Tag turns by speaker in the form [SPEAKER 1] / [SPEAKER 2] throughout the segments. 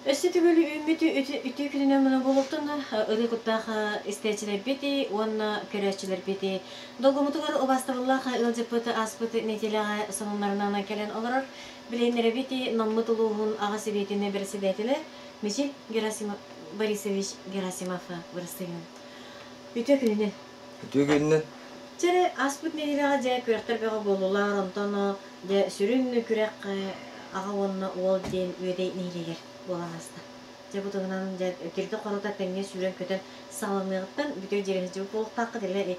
[SPEAKER 1] Өстетүгөлү үмүтү үтү күнүнөн мына болуптун ылыкыттаха истечилер бити, онна көрөчүлөр бити. Долгомутугар обастырыллаха ылжыппыты аспыты нетелега сонунларынан келен олорор. Билейнере бити наммытулугун агасы бетине председателе Михаил Герасимов Борисович Герасимов вырастыгын. Үтү күнүнөн.
[SPEAKER 2] Үтү күнүнөн.
[SPEAKER 1] Чere аспыт нетелега же көрөктөргө болулар, онтоно же сүрүн күрөк ага онна ол ден өйдей нейлегер. Боланаста. Жабутугунан кирде қорота теңге сүрен көтен сағалыңығыттан бүтер жеріңіз жабы болып тақы деле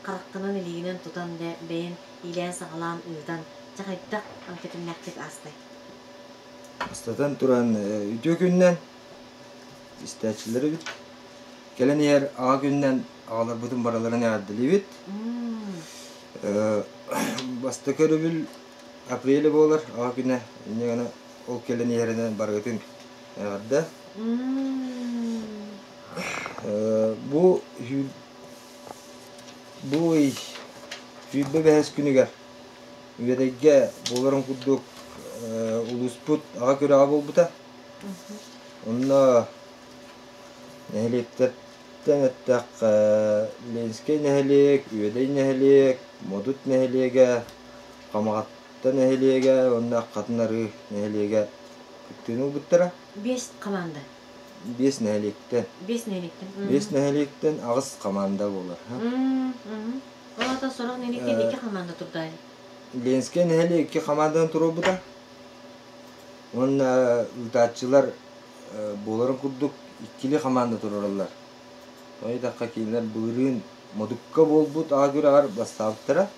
[SPEAKER 1] қараққынан илигінен тұтан да бейін илен сағалан ұйдан жағайттақ анкетін мәктеп астай.
[SPEAKER 2] Астатан туран үтө күннен истәчилері бит. Келен ер аға күннен ағалар бұтын бараларын әділі бит. Басты көрі біл апрелі болар аға күнне. Инегені ол келен ерінен барғытын Ягда. Bu hübbe bəhəs günügər. Üyədəgə boların kudduk ulusput ağa körə ağa bolbuta. Onunla nəhliyetlərdən əttəq lenskey nəhliyek, üyədəy nəhliyek, modut nəhliyegə, qamağatda nəhliyegə, onunla qatınları nəhliyegə küttüğünü olbuttara.
[SPEAKER 1] 5 komanda.
[SPEAKER 2] 5 nəhliyekdən.
[SPEAKER 1] 5 nəhliyekdən.
[SPEAKER 2] 5 nəhliyekdən ağız komanda olur.
[SPEAKER 1] Olata sorak nəhliyekdən 2 komanda turdaydı.
[SPEAKER 2] Lenskey nəhliyek 2 komandan turu bu da. Onun ültatçılar boların kurduk ikili komanda tururlar. Oy dakika kiyinler buyurun modukka bol but ağa göre ağır bastavıttara.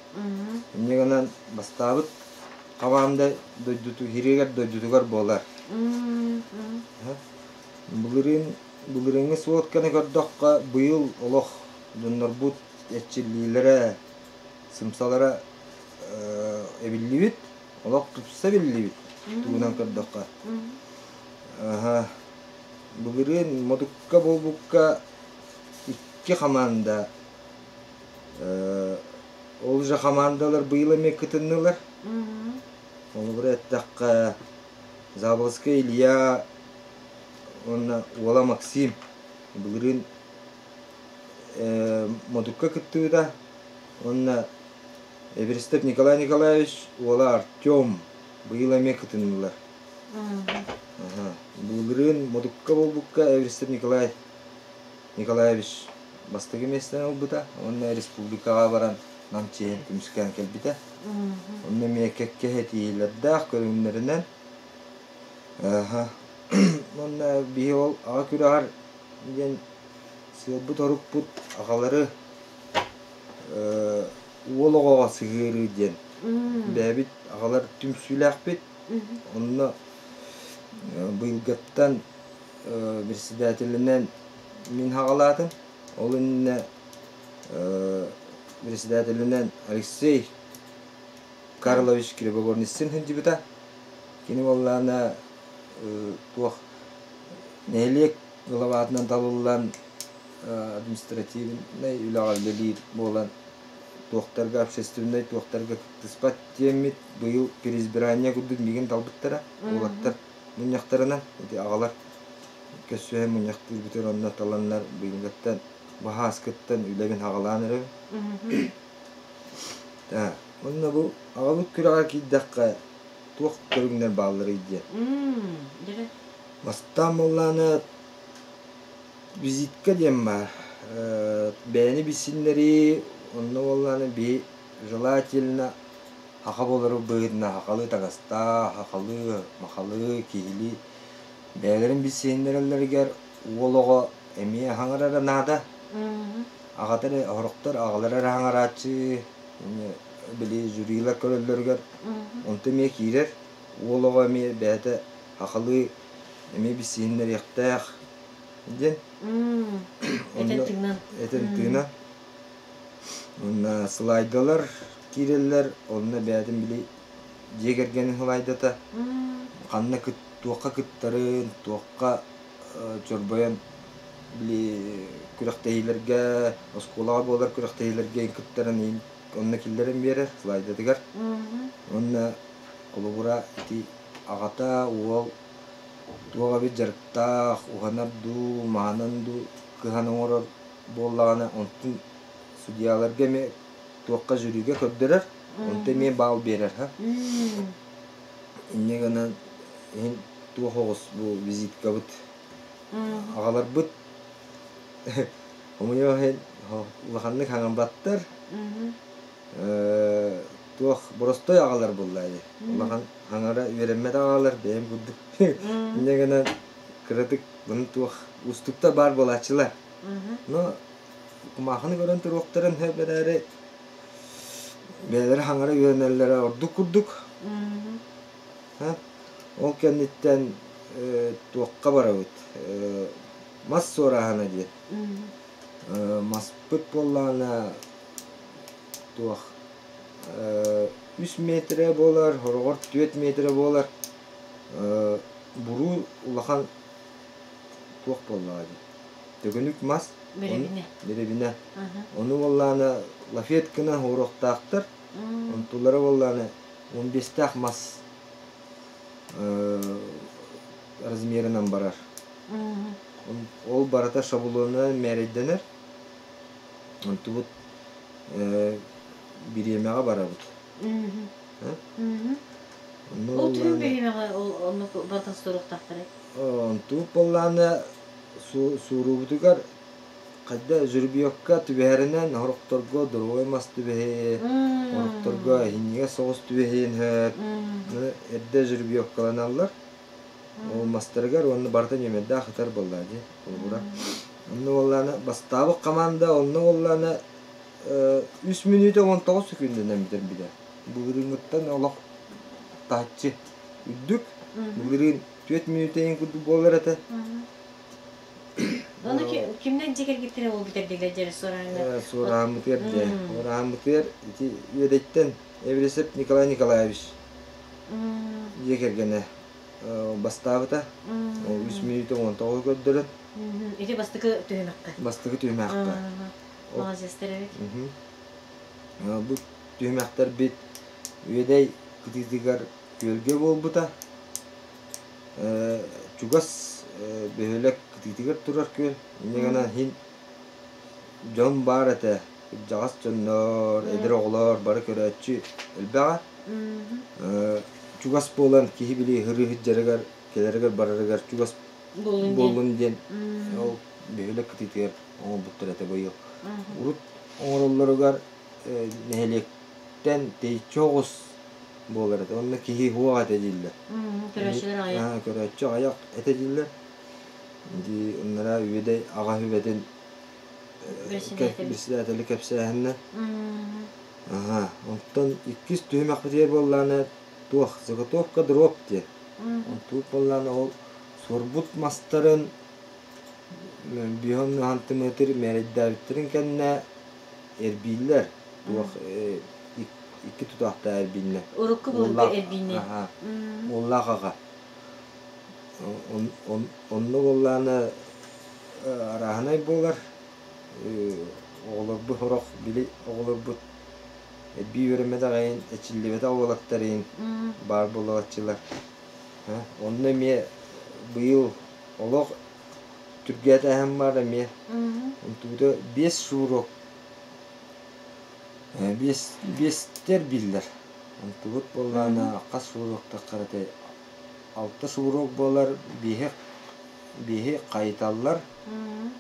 [SPEAKER 2] Neganan bastavıt komanda doydutu hireger doydutugar bolar. Bulurun soğutkana gördükka bu yıl oluq dönür bu etçililere sımsalara ebilli bit oluq tutsa billi bit tuğunan gördükka bulurun modukka bolbukka 2 komanda olca komandalar bu yıl emek kıtınlılar onu buraya ettikka Zabolskaya Илья, Ola Максим, Bulurun Modukka kıttığı da, onunla Everestep Nikolay Nikolaevich, Ola Artyom, bu yıl emek kıtındılar. Bulurun Modukka bolbukka Everestep Nikolay Nikolaevich bastığı mesleğen oldu da, onunla Respublikağa varan Namçeyen Tümskan kelbide. Onunla mekekke hetiyeler dağ körünlerinden Onunla bir yol ağa küreğar gen sığbut orup but ağaları oğluğa sığırı gen bäbit ağalar tüm süylək bit onunla bıyılgattan председателінен min ağaladın olunla председателінен Алексей Карлович Кребогорнисин hıncı Kini vallana tuh nehliyek gılavatından dalılan administrativne ülağaleli bolan tuğtarga общественной tuğtarga tıspat diyemit bu yıl переизбирание kuduk migin dalbıttara olattar munyaktarından ağalar kösühe munyaktır bütün onunla talanlar bu yılgattan baha askıttan ülevin ağalanırı onunla bu ağalık kürağa ki dakika tuh körünler bağları idi. Mastam olanı vizitka diyem var. Beni bisinleri onunla olanı bir желательно haka bolları bığırına hakalı tagasta, hakalı, makalı, kihili. Beylerin bisinleri ger oğluğa emiye hangarara nada. Ağaları horoktar ağalara hangaratçı. Bili jüriler körüller ger. Onta me kirer. Oğluğa me beyte hakalı emi bisinleri yaktağ. Den. Eten tığına. Ona slaydalar kirerler. Ona beyden bili jegergenin slaydata. Kanna tuğqa kıttarın, tuğqa çorbayan bili kürektehilerge, oskolağa bolar kürektehilerge kıttarın onna killerin berer, slaydadigar. Onna kolubura iti ağata, oğul Туга бит жарктах, уханарду, маананду, кыханоңорор боллагана онтун судьяларга ме туакка жүрүгө көддөрөр, онте ме бал берер, ха. Иннегана эн туохогус бу визитка бут. Агалар бут. Омуйо хен улаханны ханган баттар. Туох боростой агалар буллайды. Улахан хангара вереммет агалар бем гуддук. Иннегана кыратык бун туох устукта бар болачылар. Но кумаханы көрөн туруктарын хеберере белер хангара веренеллер ордук курдук. Ол кенниттен туокка барабыт. Мас сорахана диет. Мас пыт боллана туох 3 метре болар, хорогор 4 метре болар. Буру улахан туок боллады. Төгөнүк мас беребине. Оны боллана лафеткана хороктактар. Онтулары боллана 15 мас размерынан барар. Ол барата шабулона мериденер. Онтубут биремега барабыт.
[SPEAKER 1] Ол түн биремега оны бартан сторуктактар.
[SPEAKER 2] Онту боллана сурубутугар кайда жүрбүйөкка түбәренен хорокторго дурой мас түбәһе. Хорокторго хинниге соғыс түбәһен хәт. Эдде жүрбүйөккаланалар. Ол мастаргар оны бартан емедда хатар боллады. Олбура. Оны боллана бастабы команда оны боллана 3 минута 19 секундынан битер биде. Бугырынгыттан олақ тачы үддүк. Бугырын 4 минутайын күдді болар ата.
[SPEAKER 1] Оны кимден жекер кетире ол битер дейлер жері сораңы?
[SPEAKER 2] Сорамытер де. Сорамытер өйдеттен Эвресеп Николай Николаевич жекергені бастабыта. 3 минута 19 көддірін.
[SPEAKER 1] Эти бастығы түймәкті?
[SPEAKER 2] Бастығы түймәкті.
[SPEAKER 1] Молодецтер әбек?
[SPEAKER 2] Бұл түймәктер бет өйдей күтігдігер көлге болбыта. Чугас бөйлек күтігдігер тұрар көл. Инегана хин жон бар әті. Жағас жоннор, әдір оғылар, бары көрәтші әлбәға. Чугас болан кейі білі ғыры жарығар, келерігер барырығар чугас болын ден. Ол бөйлек күтігдігер оң бұттыр әті бойыл. Урут оңыролларығар нәхелектен дейчоғыз болар әті. Онына кейі хуақ әтәдейлер.
[SPEAKER 1] Көрәтшілер аяқ?
[SPEAKER 2] Көрәтші аяқ әтәдейлер. Онlara üyede ağa hüveden birisi әтәлі кәпсі әхінне. Ondan 200 tüymek bir yer bollarına tuğ, zıgıtovka drop diye. Tuğ bollarına o sorbut mastarın bir hantimetre meridavitlerin kendine erbiller. Tuğ 2 tutakta erbiller.
[SPEAKER 1] Urukku buldu erbiller.
[SPEAKER 2] Ollak ağa. Onlu bollarına arahanay bolar. Oğlar bu horok bili oğlar bu bir yürümede gayın eçillibede oğlaktarın bar bolakçılar. Onunla mi bu yıl olak Türkiye'de hem var da mi. Ontuda 5 şurok 5 ter biller. Ontuda bollarına kas şurokta karate 6 şurok bolar bihi kayıtallar.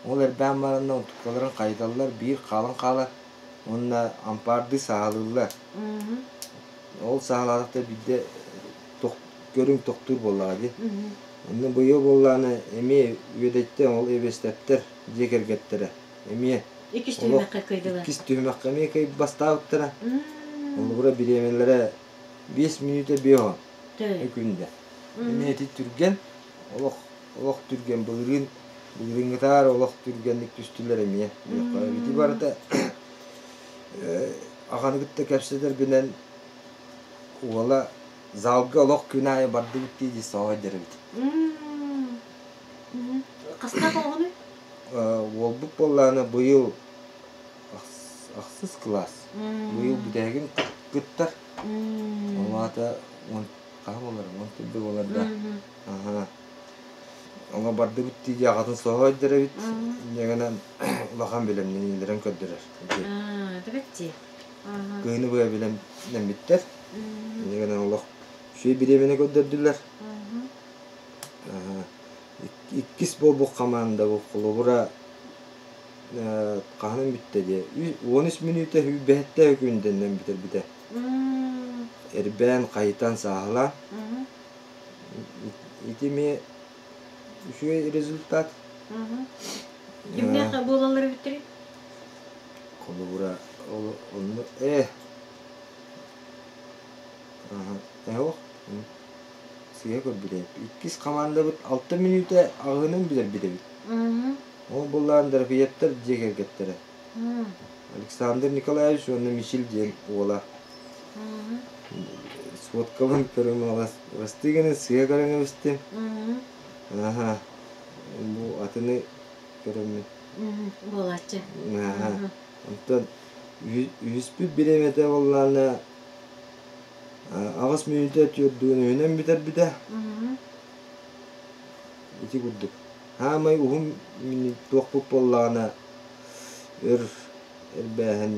[SPEAKER 2] Olar ben barından tutkalaran kayıtallar bir kalın kala. Onunla ampardı sağlıklar. Ol sağlıkta bir de görün doktor bolladı. Onun bu yıl bollarını emi üyedette ol evestepter cekergettere. Emi
[SPEAKER 1] 2 tüymek kıydılar.
[SPEAKER 2] 2 tüymek kıydı kayıp bastavıktıra. Onu bura bir emelere 5 minuta biyo. Günde. Emi eti türgen. Olak türgen bugün gitar olak türgenlik düştüler emiye. Biti barada ağanı gitti kapseder binen ola zalga olak günahı bardı bitti diye savaş derim.
[SPEAKER 1] Kasnak oğunu?
[SPEAKER 2] Olbuk bollarına bu yıl aksız klas. Bu yıl bir degin gittar. Olata kahve olar, on tübbe olar da. Аңа барды бит ягатын соһойдыр бит. Ягана улахан белем нилерен көддөрөр.
[SPEAKER 1] Дебетти.
[SPEAKER 2] Кыйны быя белем немиттер. Ягана улах шүй биремене көддөрдүлөр. Иккис болбук команда бу кулура каханын битте де 13 минутта бетте күнден битер бите. Эрбен кайтан сахла. Итиме шүй результат.
[SPEAKER 1] Кимне болалар биттири?
[SPEAKER 2] Кулура onu Siye kod bile. İkiz komanda bit 6 minüte ağının bilir bile bit. O bunların tarafiyetler cekergetleri. Alexander Nikolaevich onu Michel diyen oğla. Svotkavan kırım oğla. Vastiginin siye karını vastim. Bu atını kırım.
[SPEAKER 1] Bolatçı.
[SPEAKER 2] Ondan 101 bilemete oğlanı ağız minüte ötüyorduğunu önem biter bir de. İki kudduk. Hamay uhum minüt dokpuk oğlanı erbehen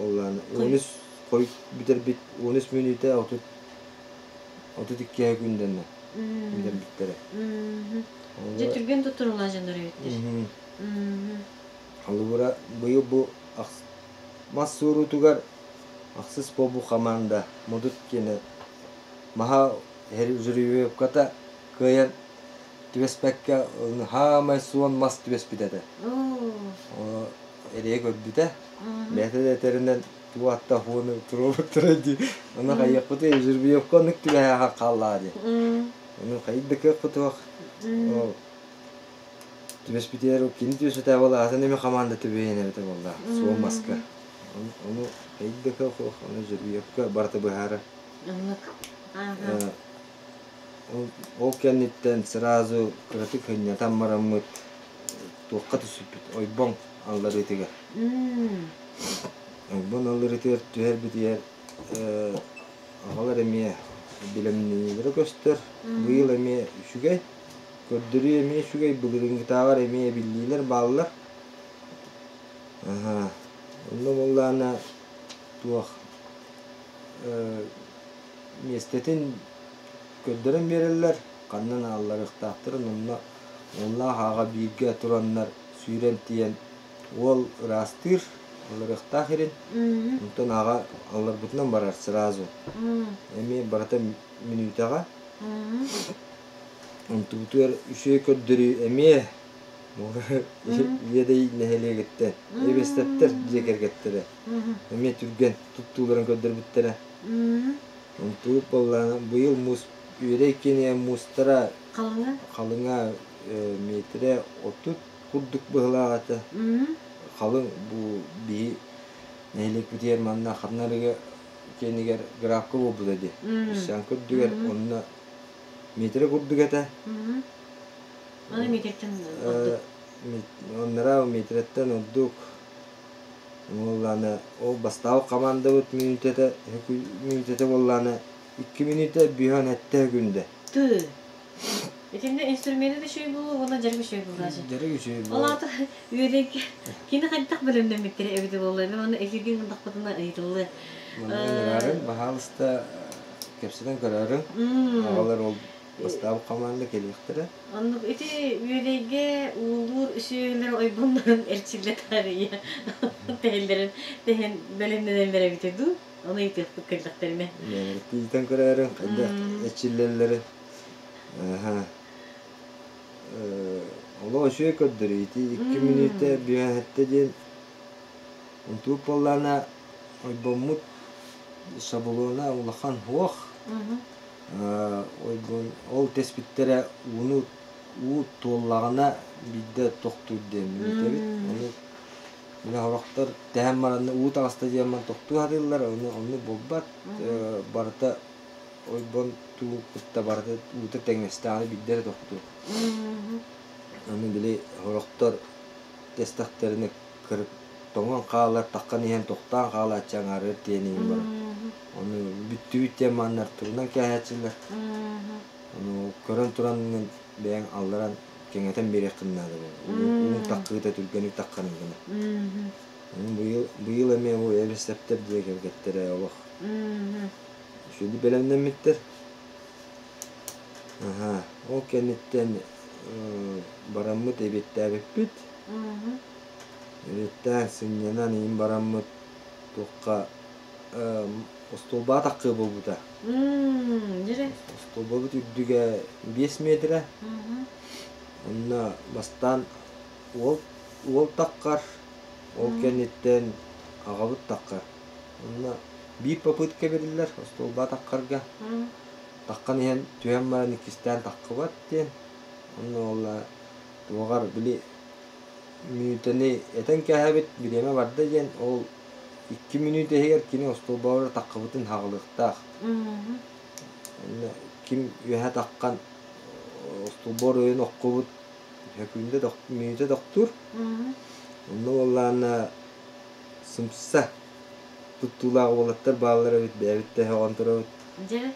[SPEAKER 2] oğlanı. 13 koy biter bit 13 minüte 32 günden biter bittere.
[SPEAKER 1] Jetürgen tuturlar janları bittir.
[SPEAKER 2] Alıbura bu Masuru tugar aksız bu komanda modut kene maha her jüriye kata kayan tüvespekka ha masuan mas tüvespidede. O eriye gördüde. Mehte de terinden tu hatta honu turulturaydı. Ona kayak kutu jüriye konuk tüve ha kalladı. Onu kayıddık kutu. O tüvespidere o kini tüvespidere valla asane mi komanda tüveyene bete valla. Suan maska. Onu kayıddık onu jüriye barta bahara. O kenditten sırası kritik hanya tam maramut tuğkat süpüt oybon alları etiger. Oybon alları etiger tüher bitiyer ağalar emiye bilimlileri göster. Bu yıl emiye şugay gördürü emiye şugay bugün gıtavar emiye billiler bağlılar. Onda bollana tuğak Mestetin gördürün verirler. Kannan ağlar ıhtahtırın onunla hağa birge turanlar süren diyen ol rastır. Onlar ıhtahirin. Ondan hağa ağlar butlan barar sırazı. Emi barata minutağa. Ondan tutuyor üşüye gördürü emi. Yedey neheliye gitti. Ebestettir ceker gitti. Emi türgen tuttuğların gördür bittere. Untuk bu yıl mus yüreğine mustara kalına metre otut kurduk bıhlağıtı. Kalın bu bir neylik bitiyer manna kadınları kendiler grafka bu dedi. Sen kurdular onunla metre kurduk ete.
[SPEAKER 1] Onu metretten
[SPEAKER 2] onlara metretten olduk. Oğlanı o bastav komanda ot minütete oğlanı 2 minüte bihan ette günde.
[SPEAKER 1] Tı. Şimdi enstrümanı da şey bu, ona jarı bir şey bu lazım.
[SPEAKER 2] Jarı bir şey bu.
[SPEAKER 1] Allah da yürek. Kini kadar bölümden bitir evde oğlanı, onu efirgin dakikasında ayrıldı.
[SPEAKER 2] Kararın bahalısta kepsiden kararın. Ağalar ol bastav komanda geliktir.
[SPEAKER 1] Onu eti yüreğe uğur şeyler oy bunların elçiler tarihi. Tehlerin tehen bölümden beri bitirdi. Onu iti fıkırlıklarına.
[SPEAKER 2] Evet, bizden kararın kadar elçilerleri. Allah şöyle kadar iti 2 minüte bir hatta diyen untuk polana oy bomut sabuluna ulakan hoş. Oybon ol tespittere unu tollağına bidde toktu demir. Onu yine haraktar tehem maranda tağısta diyemen toktu hadırlar onu bobbat barata oybon tu kutta barata uta tengestani bidde toktu. Onu bile haraktar testakterini kırıp tongan kağlar takkan ihan toktan kağlar çangarır diyeneyim var. Onu bitti manlar turundan kayakçılar. Onu körün turanın бәң алларан кеңетен берек кыннады бу. Ул таккыта түргәнү такканы гына. Быйыл эме о элестептер диye геттере Аллах. Şöyle belemden mitter. Aha, o kenitten baramut ebette bit. Ebette sinyanan in baramut tokka ostolba takkı bu da.
[SPEAKER 1] Nere?
[SPEAKER 2] Ostolba bu düge 5 metre. Onunla bastan ol takkar. O kenitten ağabut takkar. Onunla bir papıtka verirler ostolba takkarga. Takkan ihan tüyen baran ikisten takkı var diyen. Onunla olla tuğar bili minüteni eten kahabet bileme vardı diyen. O 2 minüte her kini ostolba var takkı butun hağlıqtaq. Onunla kim yuha takkan ostolba oyun okku but hökünde minüte doktur. Onunla ollana sımsa tuttuğulağı olatlar bağlara bit beybitte hoğantıra bit.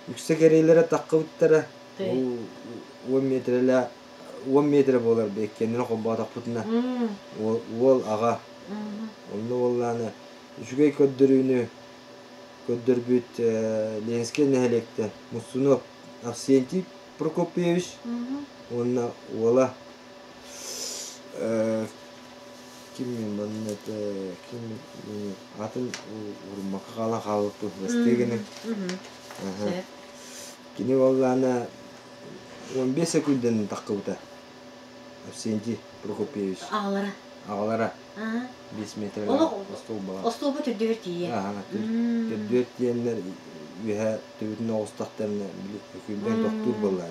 [SPEAKER 2] Yüksek ereylere takkı bittara. 10 metre bolar bek kendine komba takputuna. Ol ağa. Onunla ollana üçgey köddürüğünü köddürbüt lenske nehelekte. Musunov Avsentий Prokopyevich. Onunla ola kim kim atın urmakka kalan kalıptı mesleğinin. Kini ollana 15 sekünden takkıbıta. Avsentий Prokopyevich. Ağlara. 5 metre ostolba.
[SPEAKER 1] Ostolba türdüğür diye.
[SPEAKER 2] Türdüğür diyenler ühe tübütün oğustaklarına hükümden doktor bollar.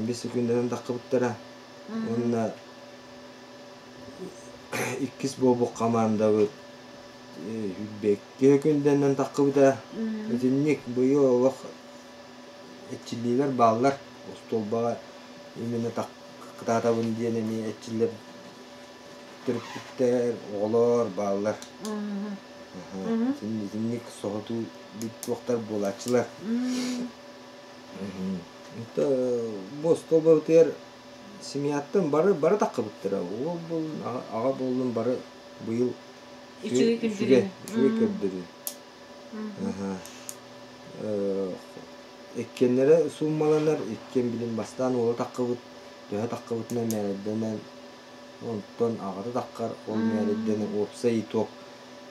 [SPEAKER 2] 15 sekünden takkıbıttara. Onunla ikkis bobuk kamanda bu hübbekke hükümden takkıbıta. Ötünlük buyu oğuk etçililer bağlar. Ostolba emine takkıta bunu diyenemi etçiler Türkler, oğlar, bağlar. Tinlik soğutu bit doktor bolaçılar. Bu stolba biter simiyattan barı takı bittira. O bol ağa bolun barı bu yıl
[SPEAKER 1] Üçüge küldürü.
[SPEAKER 2] Ekkenlere sunmalanlar, ekken bilin bastan oğlu takı bit, döhe takı bitme meredenen ondan ağada takkar ol meredenen opsa itop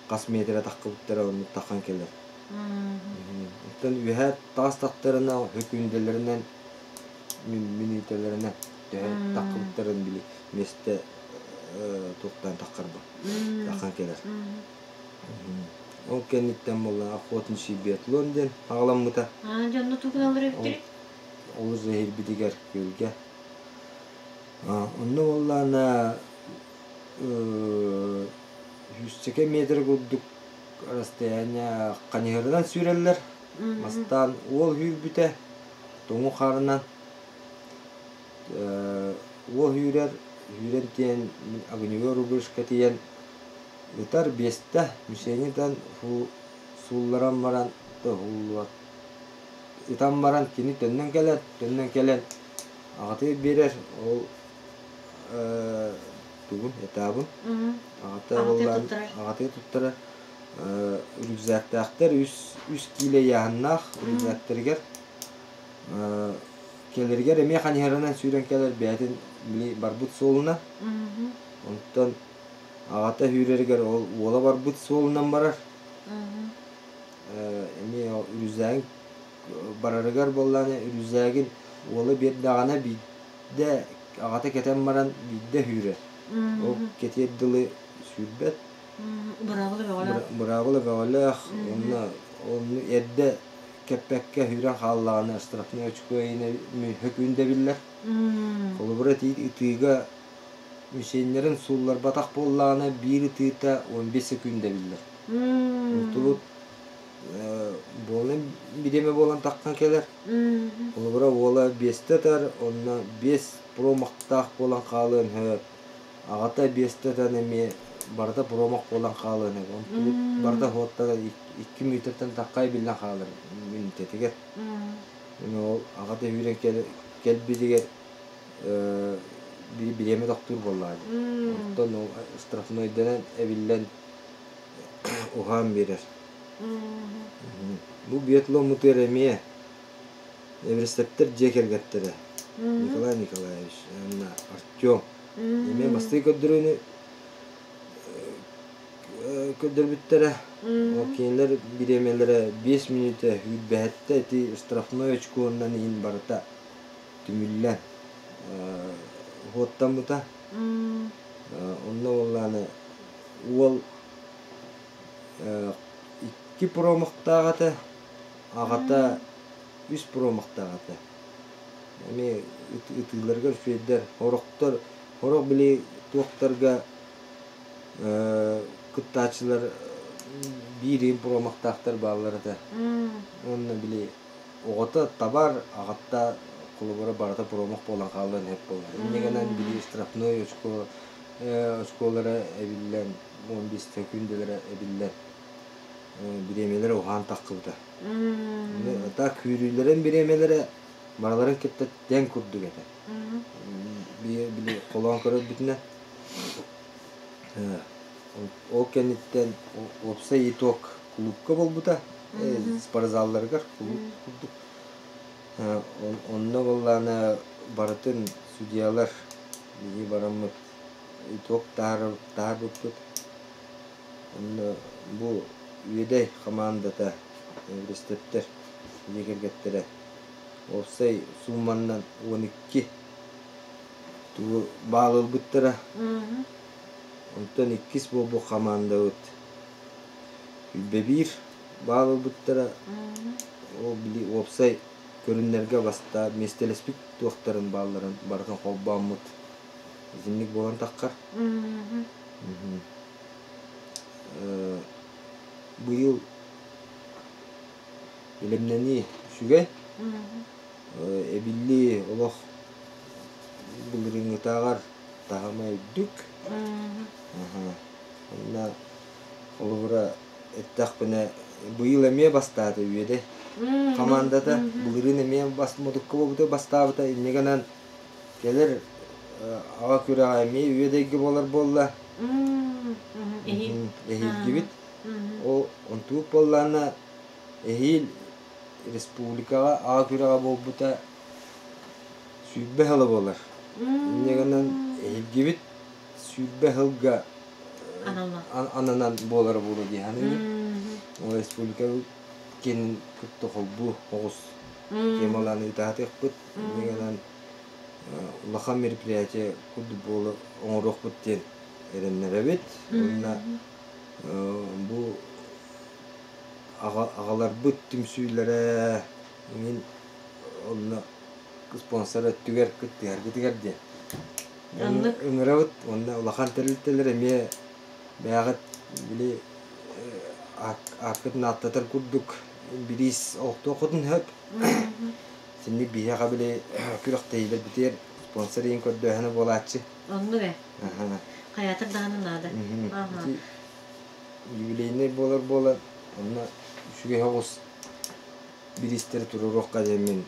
[SPEAKER 2] kas metre takı bittira onu takkan keller. Ondan ühe tas taktarına hükündelerinden minütelerinden takı bittirin bili meste toktan takkar bu. Takkan keller. O kenditten bolla akotun şibiyetlon den ağlam buta.
[SPEAKER 1] Canlı tukun alır öptürü.
[SPEAKER 2] Olur zehir bidiger gölge. Onu bollana 100 metre kudduk arastayanya kanihırdan sürerler. Mastan ol hür büte. Tomu karından. Ol hürer. Hüren diyen agınıyor rubuşka diyen Utar beste müseniden sullarım varan da hulvat. İtam varan kini dönden gelen ağatı birer o tuğun etabın ağatı tuttura rüzgâkta aktar 100 kilo yağınnak rüzgâktırger kelirger eme kaniharanan süren keler beytin barbut soluna ondan ağata hürerger ola barbut solundan barar eme o rüzgâgin bararıgar bollana rüzgâgin ola bir dağına bidde ağata keten baran bidde hürer o ketiye dılı sürbet Bravo'la gavallak onu edde kepekke hüren hallağını ıstırafını açıklayına hükünde biller. Kolubura itiga müşenlerin sullar batak bollağına bir itiga 15 sekünde biller. Mutluluk bolun bideme bolan takkan keler. Kolubura ola 5'te tar, onunla 5 promaktaq bolan kalın hör. Ağata 5'te tar nemi barda promak bolan kalın hör. Barda hotta 2 metreden takkay bilen kalın. Minitetiger. Ağata hüren kelbidiger bir bileme doktor bolladı. Ondan o strafnoydan evillen uhan verir. Bu biatlon muteremiye Everestepter Jeker gettere. Nikolay Nikolaevich, Artyom. Yemen bastı ködürünü ködür bittere. O kendiler bilemelere 5 minüte hübbette eti strafnoy очкуundan in barata tümüllen. Hottan buta. Onna ollаны ol 2 промақтағаты ағата 3 промақтағаты. Эми ытыларга шүйдер хороктор хорок били тоқтарга кыттачылар бири промақтақтар балларыда. Онна били оғата табар ағатта кулубара барата промақ болан қалын хеп болар. Негенен били штрафной очколары эбиллен 15 секунделері эбиллен биремелері оған таққыбыда. Ата күйрүйлерін биремелері бараларын кетті ден күрдік еті. Били қолан көріп бітіне. Ол кәнеттен опса еток клубка бол бұта. Спаразалларғар клуб күрдік. Онна болланы баратын судьялар били барамыт еток тағар бұт. Bu üyede komandada Everestepter Jekergettire Ofsay Summandan 12 tu bağlı bıttıra. Ondan 2 bu komanda öt. Bir bağlı bıttıra. O bili Ofsay görünlerge basta mestelespik doktorun bağların barkan hobbamut. İzinlik bolan takkar. Bu yıl bilimleni şüge ebilli Allah bilirini tağar tahamay dük ona olura ettak bana bu yıl emeye bastadı üyede komandada bilirini emeye basmadık kovuda bastadı inneganan gelir ağa küre emeye üyede gibi olur bolla ehil gibi o untuk bollana ehil Respublikaga ağkırağa bolbuta sübbe halı bolar. Neganan ehil gibi sübbe halga ananan bolar bolu diye hani. O Respublika kenin kuttu bu hoğuz kemalanı itaat yapıp neganan ulaka meripiyatı kudu bolu onuruk bitten erenlere bit. Bu ağalar büttüm süylere min onu sponsor tüger kıttıgar diye.
[SPEAKER 1] Anlık.
[SPEAKER 2] Ömrevut onu ulakan terlitelere mi beğat bile akıtın atlatır kurduk biris okudun hep. Şimdi bir ya bile kürek değil biter sponsor in koddu hani bolatçı.
[SPEAKER 1] Onu be. Hayatır dağının adı.
[SPEAKER 2] Юбилейный болар онна шуге хогус биристер турурок кадемин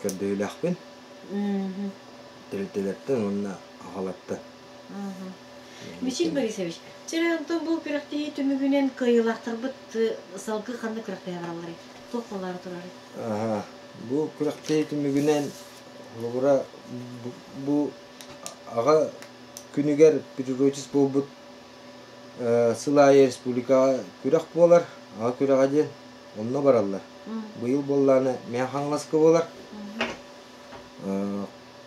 [SPEAKER 2] көрдөйлөкпүн телетелеттен онна ахалатта
[SPEAKER 1] Михаил Борисович, чырантон бул күрөктөй түмүгүнөн кыйылактырбыт салгы кандай күрөктөй баралар токолары турар.
[SPEAKER 2] Бу күрөктөй түмүгүнөн лугура бу ага күнүгер природис болбут Sılaya Respublika kürek bolar, ağa kürek adın, onunla barallar. Bu yıl bollarını mehanlaskı bolar.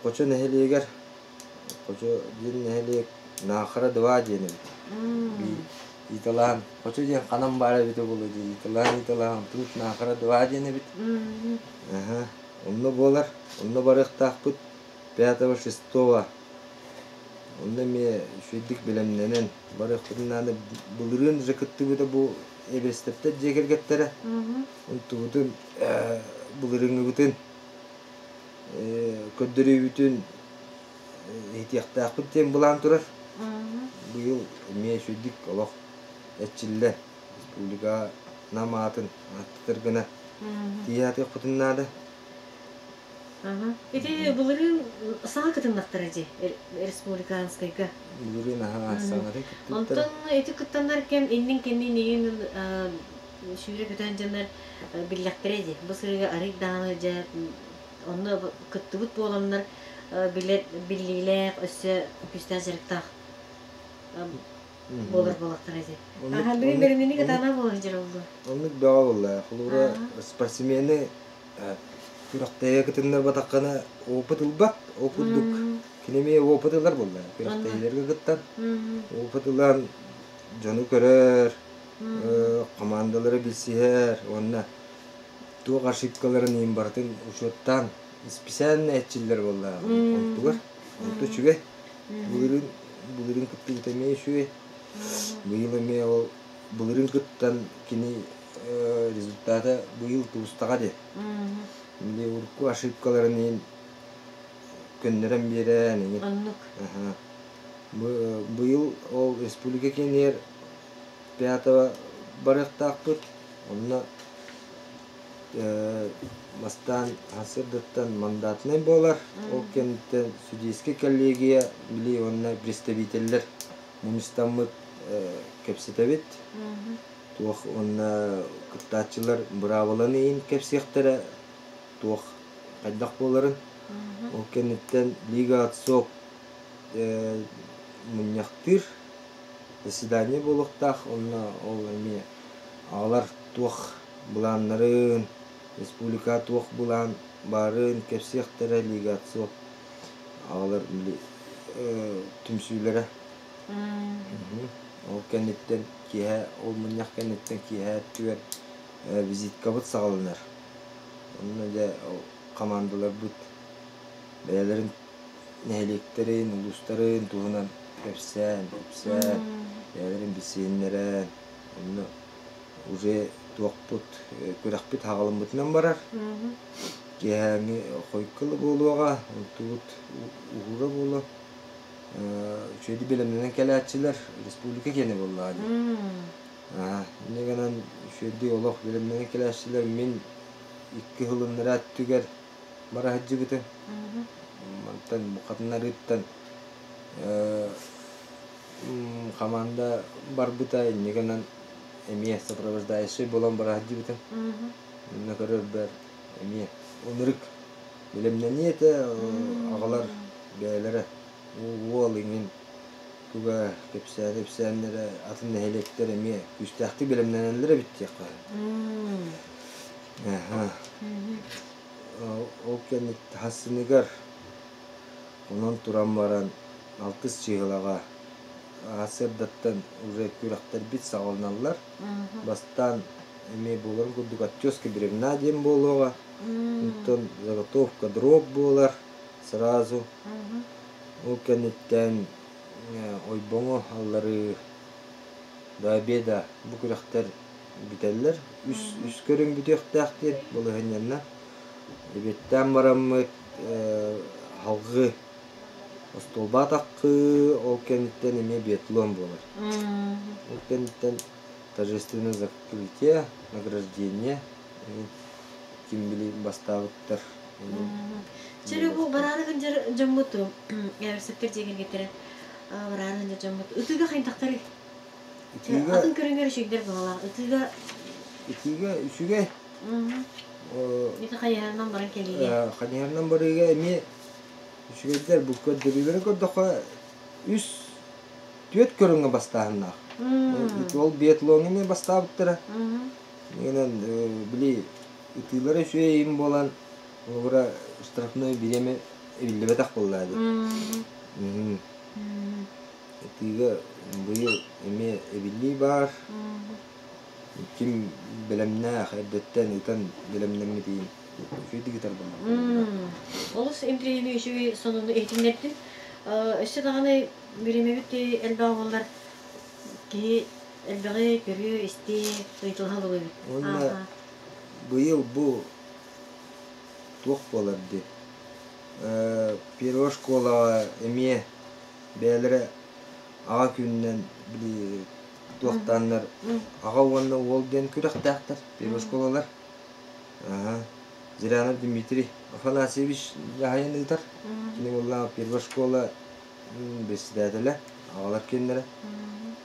[SPEAKER 2] Koça neheliyeger, koça din neheliye nahara dua diyelim. İtalan, koça diyen kanam bara biti bolu diye. İtalan, tut nahara dua diyelim bit. Onunla bolar, onunla barık takput, peyata şestova. Onda mi şüydük bilemlenen barık fırınlarda bulurun jakıttı da bu Everestep'te Jekergettere. Onu bütün bulurun bütün köddürü bütün ihtiyakta akıttığım bulan turar. Bu yıl mi şüydük Allah etçille Respublika namatın attıtırgına tiyatı akıttığında
[SPEAKER 1] Ага. Эти булырын саға кытыннақтар әже, республиканскайга.
[SPEAKER 2] Булырын саңары кыттыттар.
[SPEAKER 1] Онтон эти кыттанар кем иннин кенни неген шүйре күтен жанар биллектер әже. Бұл сырыга арик даны жа, онны кыттыбыт боламнар биллилек өссө күстен жырықтақ болар болақтар әже. Аха, бүгін берімдені кытана болар жыр олды.
[SPEAKER 2] Онны баға болла. Құлура спортсмені күрақтайы кытындар батаққана опыт ұлбақ, опыттық. Кинеме опыт ұлар болла. Күрақтайыларға кыттан. Опыт ұлан жону көрер, командалары білсейер, онна туық ошибкаларын ең бартын ұшоттан специален әтчілер болла. Онтуғар, онты чүге. Бұлырын кытты күтемей шүге. Бұйыл еме ол бұлырын кыттан кені результаты бұйыл туыстаға де. Миле урку ошибкаларын ең көннерен берен.
[SPEAKER 1] Аннук.
[SPEAKER 2] Бұйыл ол республика кенер 5-го барықтақ бұд. Онына мастан асырдыттан мандатный болар. Ол кенттен судейский коллегия біле онына представителер мунистамыт кепсетебет. Туох онына кыттатчылар браваланы ең кепсектері туох қайдақ боларын. Ол кенттен лига отсок мұнияқтыр заседание болуқтақ. Онына ол әме ағалар туох бұланларын, республика туох бұлан барын кепсектері лига отсок ағалар түмсүйлері. Ол кенттен кеге, ол мұнияқ кенттен кеге түгер визитка бұд сағалынар. Онына да командалар бұд бәлерін нәйлектерін, ұлыстарын туғынан көпсән, бәлерін бісенлерін. Онына уже туақ бұд, көрәқ бұд хағалын бұдынан барар. Кеғаңы қойқылы болуға, тұғыт ұғыра болу. Шөйді білімнен кәләтчілер республика кені болуға. Негенен шөйді олық білімнен кәләтчілер мен 2 хылынлары түгер бара хаджы бұты. Мантан бұқатынлар үттен команда бар бұтай. Негенен әмие сопровождающий болан бара хаджы бұты. Мына көрір бәр әмие. Онырық білімнен еті ағалар бәлері. Ол еңін күгі кепсәнлері атын нәйлектер әмие күстәқті білімненлері біттек қой. Ол кенет хассыныгар онын туран баран 6 чиғылаға асырдаттан уже күрақтар бит сағылналар. Бастан әме боларын күрдік отческа беремна дем болуға. Онтан заготовка дроб болар сразу. Ол кенеттен ойбоңы аллары до обеда бұл күрақтар бітелер. Үс көрің бүтектәқтен бұл әңенна. Ебеттен барамыд халғы остолба таққы ол кенеттен еме бетлон болар. Ол кенеттен торжественное закрытие, награждение. Ким білі бастауыттар.
[SPEAKER 1] Чәрі бұл баранығын жамбұту, әрсіктер деген кетері баранығын жамбұту. Үтігі қайындақтары? Атын көріңер шүйгдер болала.
[SPEAKER 2] Үтігі үшіге?
[SPEAKER 1] Еті қайырынан баран келеге?
[SPEAKER 2] Қайырынан барыға әме үшігедер бұл көддірілері көрдіққа үс түйет көріңі бастағынақ. Ол бетлоңы ме бастауыттыра. Негенен білі үтілері үшіге ем болан олғыра штрафной биреме эбиллебетак боллады. Үтігі бұйыл эме эбилли бар. Ким білімнә қайырдеттен ұтан білімнәңі дейін. Шүйді кетер болма.
[SPEAKER 1] Олыс емтірейіні үшігі сонуны ейтіндерді. Өсі дағаны биреме бүтті әлбағы болар. Ке әлбағы көрі істе ұйтылға болу бит.
[SPEAKER 2] Бұйыл бұл туқ боларды. Первая школа эме бәлері аға күннен білі туқтанлар аға онны ол ден күрек тәқтір первая школалар. Зырянов Дмитрий Афанасьевич яхайын ытар. Кини болла первая школа председателя, алар кенлер.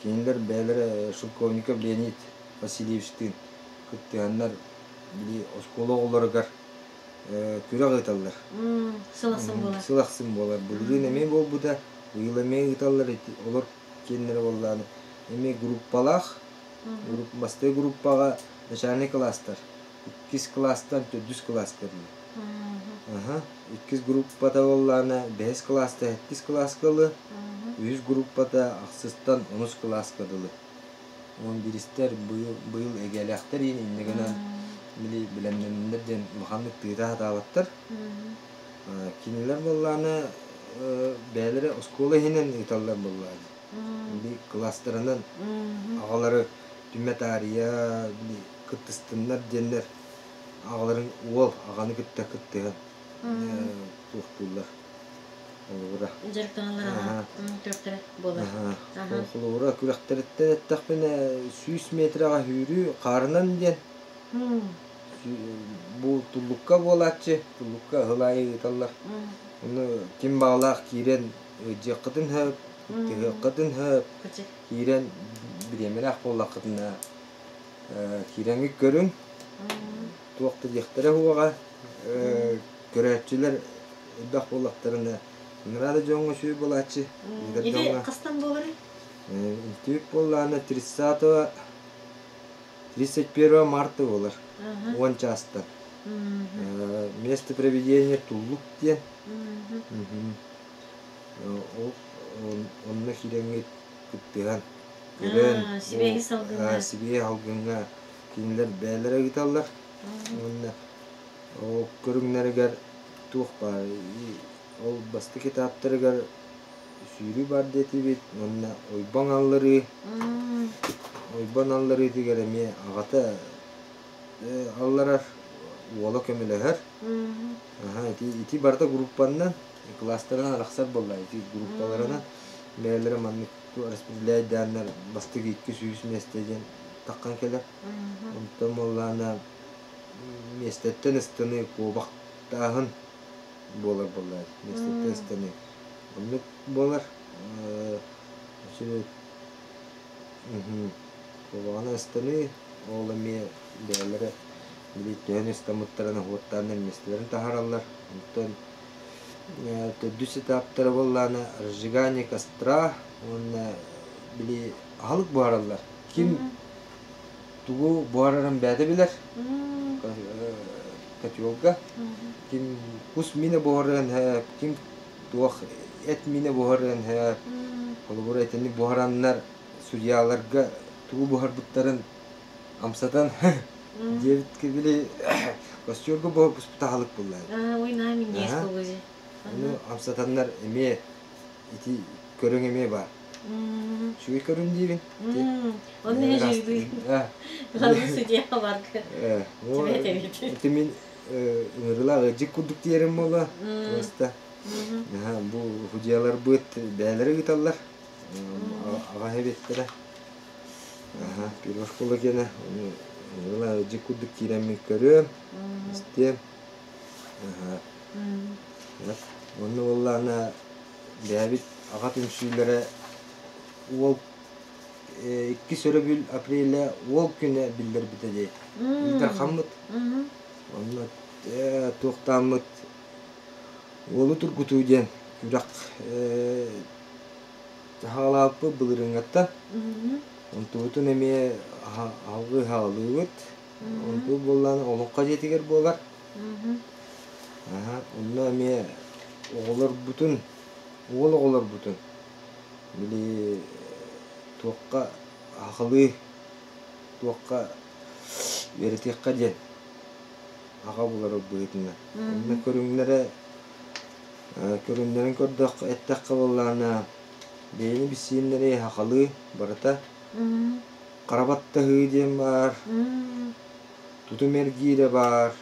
[SPEAKER 2] Кенлер бәлер Шелковников Леонид Васильевичтин кыттыганнар били школа оларыгар күрәк ыталлар.
[SPEAKER 1] Сыласын болар.
[SPEAKER 2] Сылаксын болар. Бүгүн эме болбуда, ыйыл эме ыталлар олар кенлер болланы. Эме группалах, басты группага начальный класстар. 2 класстан 4 класс кірді. 2 группада болланы 5 класста 7 класс кылы. 100 группада ақсыстан 10 класс кырдылы. 11-стер быйыл эгеляқтар иннегена билемнендерден Мухаммед тыйда хатабаттар. Кинилер болланы бәлері оскола хенен италлар болланы. Би класстарынан ағалары түмметария, кыттыстыннар денлер ағаларын уол ағаны кытта-кыттыған туқтулар. Олура.
[SPEAKER 1] Жарықтаналар аға төрттері болар.
[SPEAKER 2] Олура күрәқтереттен әттәқпен 100 метраға хүрі қарынан ден. Бұл тұллыққа болатшы, тұллыққа ғылайы ұталар. Оны кем бағалақ кейрен жеққытын хөп, тіғыққытын хөп, кейрен біремен ақ болақ қытына кейренгі көрін. Туақты жектері хуаға көрәтшілер ұдақ болақтарына Нрада жоңға шүй болатшы.
[SPEAKER 1] Иде қастан болары?
[SPEAKER 2] Интуик боланы 31 марта болар. 10 часта. Место проведения Туллук ден. Онны хиреңге күттіған.
[SPEAKER 1] Сибеге салғынға.
[SPEAKER 2] Сибеге алғынға кейінлер бәлері ғыталар. Көріңлерігер туық бар. Ол басты кетаптырыгар сүйрі бар деті бет, онна ойбан аллары дегер әме ағата алларар уола көмелігер. Ити барда группаннан, класстарынан рақсар болла, ити группаларынан бәлері манны республикай дәнлер басты кеткі сүйіс местеден таққан келер. Онтан моллана местеттен істіні қобақтағын болар. Местетте істене. Онлық болар. Қобағана істене. Ол әме бәлері білеттен істамыттарына ғоттарының местелерін тахаралар. Онтан төддіс этаптары болланы разжигание костра. Оны біле ағалық бұғаралар. Ким туғу бұғарарын бәді білер? Котелка. Ким кус мина бохаран ха, ким туах эт мина бохаран ха. Колбура этени бохараннар судьяларга тугу бохарбыттарын амсатан девит кебили костюрга бохар пустахалык буллар.
[SPEAKER 1] Ойна мен есті өзі.
[SPEAKER 2] Аны амсатаннар эме ити көрөң эме бар. Шуй көрүн дейбин.
[SPEAKER 1] Оны жүрді. Ғалғы судья бар.
[SPEAKER 2] Ити мен ыңырылағы жик күрдік дейерім бола. Бұл худиялар бұйт бәлері ғыталар. Аға хебеттері. Пирож қолы кені. Ыңырылағы жик күрдік дейерім көрім. Істем. Оны оллағына бәбіт аға түмшілері ол 2 сөрі бүл апрелі ол күні білдір бітеді. Білдір қамыт. Онна тоқтамыт олы тұргутуден күрақ халапы бұлырыңатта. Онтуытын әме алғы халуыт. Онту болланы олыққа жетігер болар. Онна әме оғылар бұтын, оғылар бұтын. Білі тоққа ақылы, тоққа веретекқа ден. Аға бұлары бұйтына. Онна көріңлерін көрдіқ әттәққа болланы бейіні бісейінлері ақылы барыта. Қарабатта ғыден бар, тұты мәргейді бар.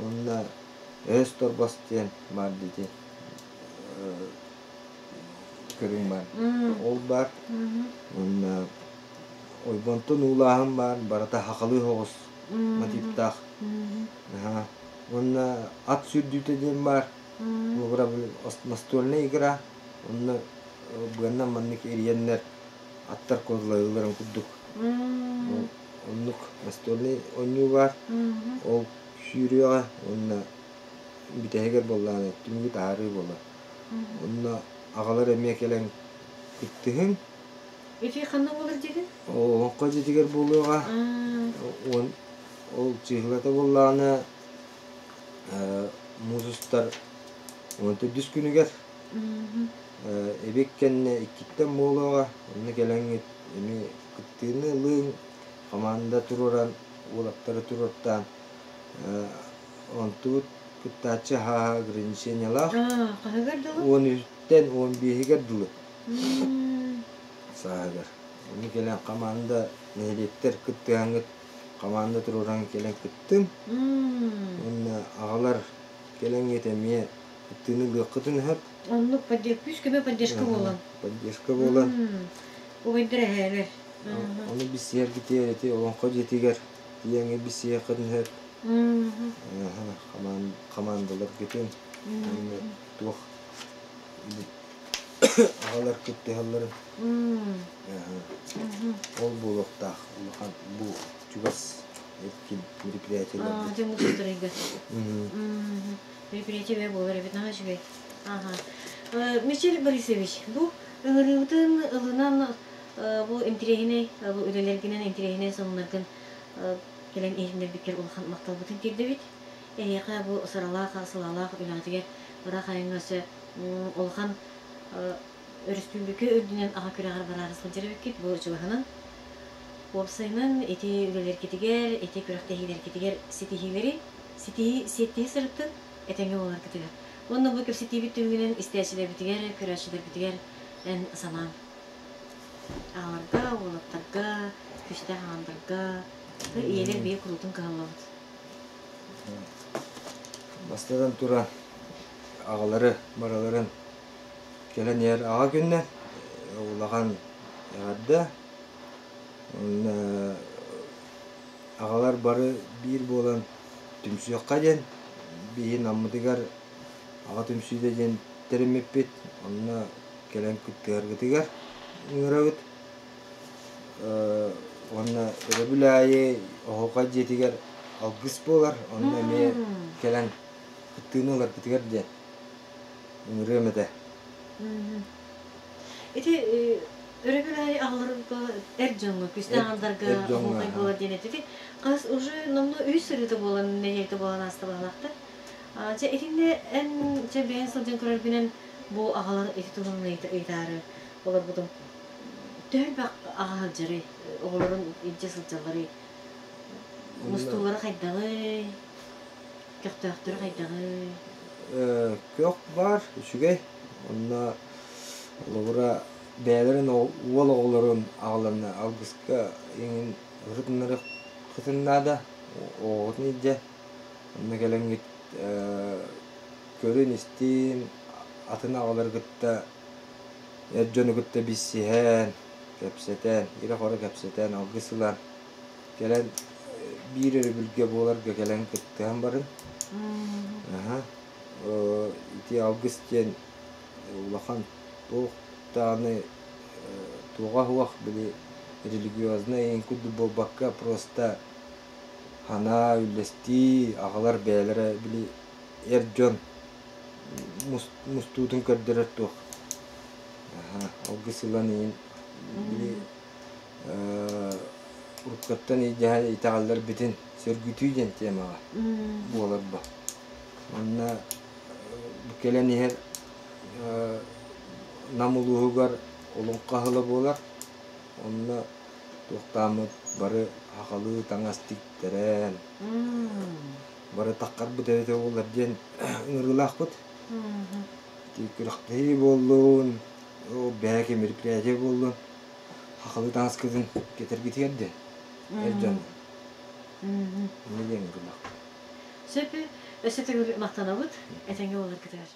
[SPEAKER 2] Онна өз торбастен бар дейді. Көрің бар. Ол бар. Онна ойбонтын ұлағын бар, барыта ақылы хоғыз. Матиптақ. Онна ат сүрдүтө дем бар. Бугра бул настольная игра. Онна буганна маннык эриеннер аттар козлайларын куддук. Оннук настольный ойну бар. Ол сүйрüyor. Онна битегер болланы, түмүгү тары болла. Онна агалар эме келен кыттыгын.
[SPEAKER 1] Эти ханна болар деген?
[SPEAKER 2] О, кожетигер болуга. Ол чыгылата болланы музустар онты дүскүнүгер. Эбеккенне иккиттен болуга. Онна келен эми кыттыгыны лың команда туруран, улаптары туруттан. Онтут кыттачы ха ограничениялар.
[SPEAKER 1] Кахагар дылы?
[SPEAKER 2] 13-тен 15-гер дылы. Сагар. Оны келен команда нелеттер кыттыгаңыт команда туруран келен кыттым. Онна агалар келен етеме кыттыны лыкытын хеп.
[SPEAKER 1] Онну поддержка болан.
[SPEAKER 2] Поддержка болан.
[SPEAKER 1] Уйдыра хәлер.
[SPEAKER 2] Оны бисер гитер, онко жетигер. Дияңе бисер кытын хеп. Командалар кетен. Тух. Агалар кетти халлары. Ол болуктак. Бу чугас эткин мероприятиялар.
[SPEAKER 1] Жумуш турыйга. Мероприятие болар бит нага жибек. Михаил Борисович, бу ыңырыутын ылынан бу интерегине, бу үлелергенен интерегине соңнаргын келен эриндер бикер улхан мактал бутын кирде бит. Эйка бу саралак, асылалак үлатыгер бара хайыңасы улхан республика өдүнен ага күрәгәр барарысын җирбек кит бу җыгынан. Опсайнын эти үлелер китигер, эти күрәктәгеләр китигер ситихилери, сити сырыптын этеңге болар китигер. Онны бу кеп сити битүгенен истәчеләр битигер, күрәшчеләр битигер эн саман. Аларга, улаттарга, күчтә хандырга иелер бие курултун каллабыт.
[SPEAKER 2] Бастадан тура агалары, бараларын келен ер ага күннен улаган ягадда. Агалар бары бир болан түмсүйөкка ден, бейін аммыдыгар ага түмсүйде ден теремеппет, онна келен күттігер күтігер үңірәуіт. Онна өрөбүләйі оғуға жетігер алгыс болар, онна ме келен күттігіні олар күтігер ден үңірәмеді.
[SPEAKER 1] Эти өрөбүләйі ағылырға әрджонғы, күсті ағандарга оғуға болар денетті. Қас уже намны үй сырыты болан, нәйерді болан асты бағалақты. Этинде эн бәйін сылжын көрербінен бұл ағалар эти тұғын ыйтары олар бұдың. Төр бақ ағал жыры, оғыларын инче сылжалары, мұстулары қайдағы, көқтөқтері қайдағы.
[SPEAKER 2] Көк бар, үшігей. Онна олығыра бәлерін ол оғыларын ағаларына алғысқа еңін ұрытынлары қытыннада оғытын еді. Онна кәліңгет көрін істейін атын ағалар күтті әрджоны күтті бісіхен, кәпсетен, ері қоры кәпсетен алғысылар. Кәлін бір өрі бүлге боларға кәлін күттіған барын. Ити алғыс ден улахан тоқтаны туға хуақ білі религиозны ең күдді болбаққа просто хана үлесті ағалар бәлері білі әрджон мұстудың көрдірі тоқ. Алғысылан ең білі ұрыққаттан итағалар бітін сөргүтүйден темаға болар ба. Онна бүкелен ехер намылуғығар олың қағылы болар. Онна тоқтамы бары ақалы таңастиктірен. Бары таққар бұдәйті олар ден ұңырғылақ бұд. Күріқтей болуын, бәке мероприятие болуын. Ақалы таңас кізін кетергетігерді. Әрджан. Неден ұңырғылақ.
[SPEAKER 1] Сөпі, өсетігіл мақтана бұд, әтенге олар кетер.